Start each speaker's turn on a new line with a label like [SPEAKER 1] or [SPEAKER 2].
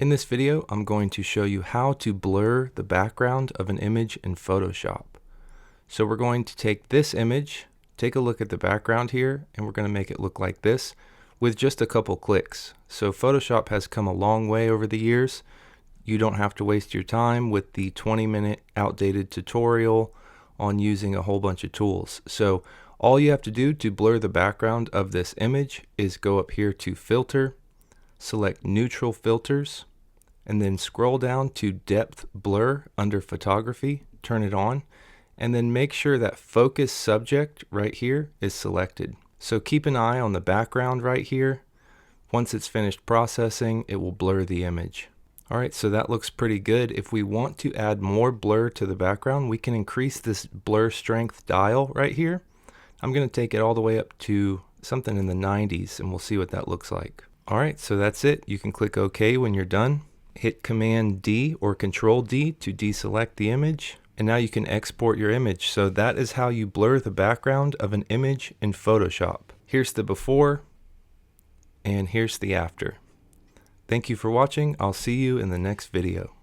[SPEAKER 1] In this video, I'm going to show you how to blur the background of an image in Photoshop. So we're going to take this image, take a look at the background here, and we're going to make it look like this with just a couple clicks. So Photoshop has come a long way over the years. You don't have to waste your time with the 20-minute outdated tutorial on using a whole bunch of tools. So all you have to do to blur the background of this image is go up here to Filter, select Neutral Filters, and then scroll down to Depth Blur under Photography, turn it on, and then make sure that Focus Subject right here is selected. So keep an eye on the background right here. Once it's finished processing, it will blur the image. Alright, so that looks pretty good. If we want to add more blur to the background, we can increase this blur strength dial right here. I'm going to take it all the way up to something in the 90s, and we'll see what that looks like. Alright, so that's it. You can click OK when you're done. Hit Command D or Control D to deselect the image, and now you can export your image. So that is how you blur the background of an image in Photoshop. Here's the before, and here's the after. Thank you for watching. I'll see you in the next video.